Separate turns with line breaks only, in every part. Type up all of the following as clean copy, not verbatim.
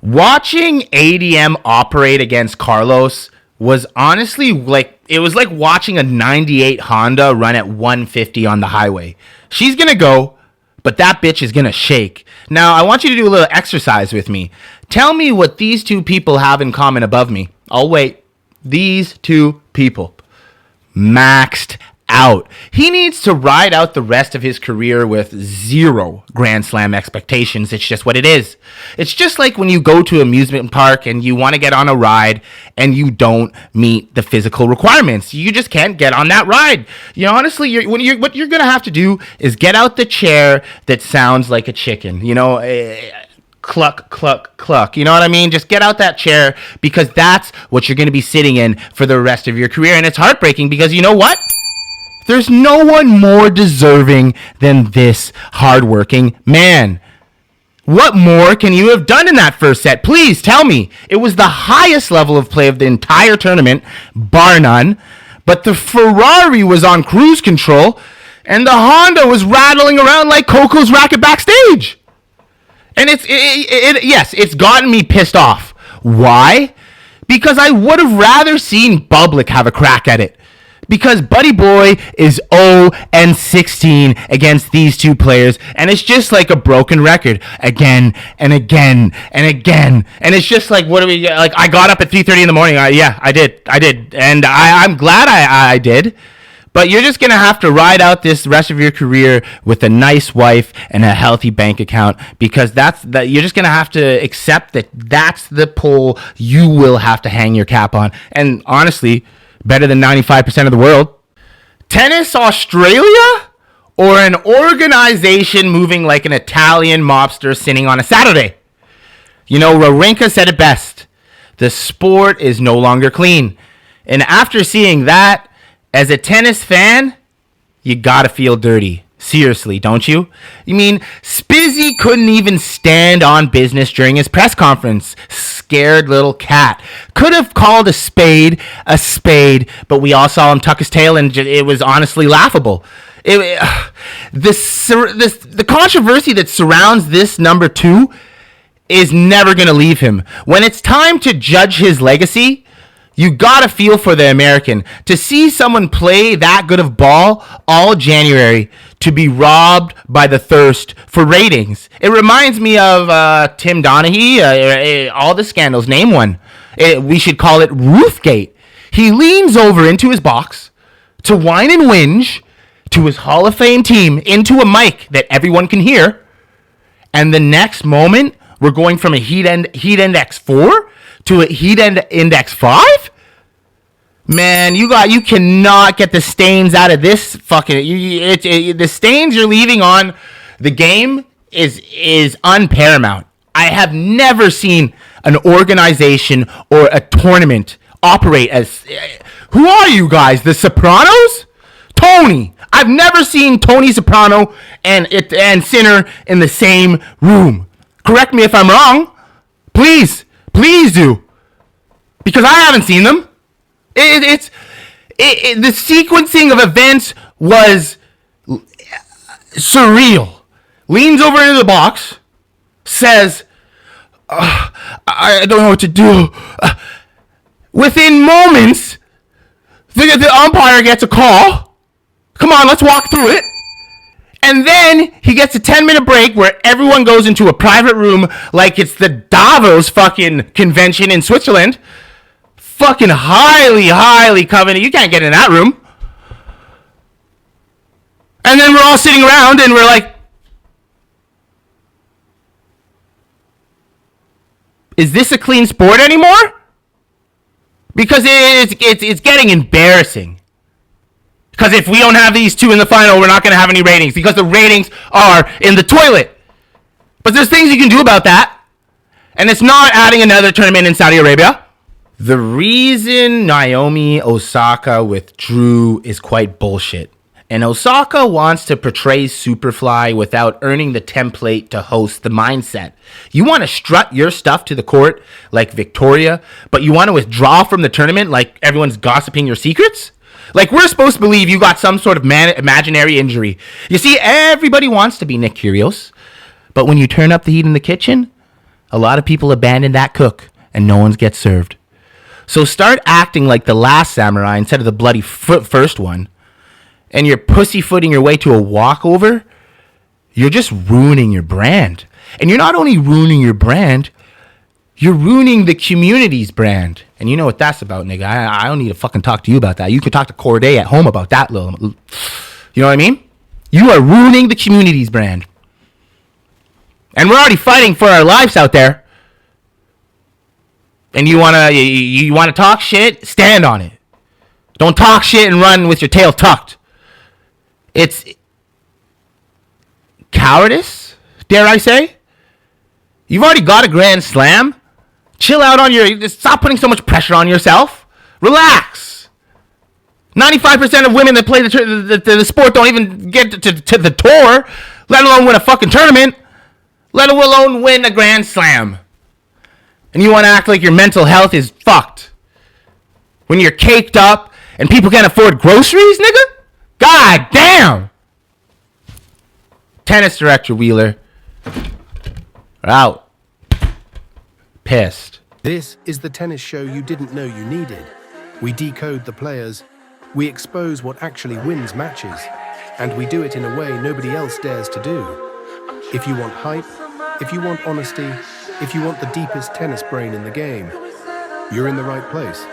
Watching ADM operate against Carlos was honestly it was like watching a 98 Honda run at 150 on the highway. She's going to go, but that bitch is going to shake. Now, I want you to do a little exercise with me. Tell me what these two people have in common above me. I'll wait. These two people. Maxed out. He needs to ride out the rest of his career with zero Grand Slam expectations. It's just what it is. It's just like when you go to an amusement park and you want to get on a ride and you don't meet the physical requirements. You just can't get on that ride. You know, honestly, what you're going to have to do is get out the chair that sounds like a chicken. You know, cluck, cluck, cluck. You know what I mean? Just get out that chair, because that's what you're going to be sitting in for the rest of your career. And it's heartbreaking because you know what? There's no one more deserving than this hardworking man. What more can you have done in that first set? Please tell me. It was the highest level of play of the entire tournament, bar none. But the Ferrari was on cruise control, and the Honda was rattling around like Coco's racket backstage. And it's gotten me pissed off. Why? Because I would have rather seen Bublik have a crack at it. Because Buddy Boy is 0-16 against these two players, and it's just like a broken record again and again and again. And it's just like, what do we like? I got up at 3:30 in the morning. I did, and I'm glad I did. But you're just gonna have to ride out this rest of your career with a nice wife and a healthy bank account, because you're just gonna have to accept that that's the pole you will have to hang your cap on. And honestly, better than 95% of the world. Tennis Australia, or an organization moving like an Italian mobster sitting on a Saturday? You know, Wawrinka said it best. The sport is no longer clean. And after seeing that, as a tennis fan, you gotta feel dirty. Seriously, don't you? You mean, Spizzy couldn't even stand on business during his press conference. Scared little cat. Could have called a spade, but we all saw him tuck his tail, and it was honestly laughable. The controversy that surrounds this number two is never going to leave him. When it's time to judge his legacy, you gotta feel for the American. To see someone play that good of ball all January, to be robbed by the thirst for ratings. It reminds me of Tim Donaghy, all the scandals. Name one. We should call it Ruthgate. He leans over into his box to whine and whinge to his Hall of Fame team into a mic that everyone can hear. And the next moment, we're going from a heat index 4 to a heat index 5? Man, you cannot get the stains out of this fucking. The stains you're leaving on the game is unparamount. I have never seen an organization or a tournament operate as. Who are you guys? The Sopranos? Tony. I've never seen Tony Soprano and Sinner in the same room. Correct me if I'm wrong. Please do, because I haven't seen them. The sequencing of events was surreal. Leans over into the box, says, I don't know what to do. Within moments, the umpire gets a call. Come on, let's walk through it. And then he gets a 10-minute break where everyone goes into a private room like it's the Davos fucking convention in Switzerland. Fucking highly coveted. You can't get in that room. And then we're all sitting around and we're like, is this a clean sport anymore? Because it's getting embarrassing. Because if we don't have these two in the final, we're not going to have any ratings. Because the ratings are in the toilet. But there's things you can do about that. And it's not adding another tournament in Saudi Arabia. The reason Naomi Osaka withdrew is quite bullshit. And Osaka wants to portray Superfly without earning the template to host the mindset. You want to strut your stuff to the court like Victoria, but you want to withdraw from the tournament like everyone's gossiping your secrets? Like, we're supposed to believe you got some sort of imaginary injury. You see, everybody wants to be Nick Kyrgios, but when you turn up the heat in the kitchen, A lot of people abandon that cook, and no one gets served. So start acting like the last samurai instead of the bloody first one. And you're pussyfooting your way to a walkover. You're just ruining your brand. And you're not only ruining your brand, you're ruining the community's brand. And you know what that's about, nigga. I don't need to fucking talk to you about that. You can talk to Corday at home about that little. You know what I mean? You are ruining the community's brand. And we're already fighting for our lives out there. And you wanna talk shit? Stand on it. Don't talk shit and run with your tail tucked. It's cowardice, dare I say? You've already got a Grand Slam. Chill out on your... Stop putting so much pressure on yourself. Relax. 95% of women that play the sport don't even get to the tour, let alone win a fucking tournament, let alone win a Grand Slam. And you want to act like your mental health is fucked when you're caked up and people can't afford groceries, nigga? God damn. Tennis director Wheeler. Out. Pissed.
This is the tennis show you didn't know you needed. We decode the players. We expose what actually wins matches. And we do it in a way nobody else dares to do. If you want hype, if you want honesty, if you want the deepest tennis brain in the game, you're in the right place.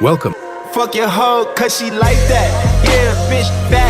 Welcome.
Fuck your hoe, cause she like that. Yeah, bitch, bad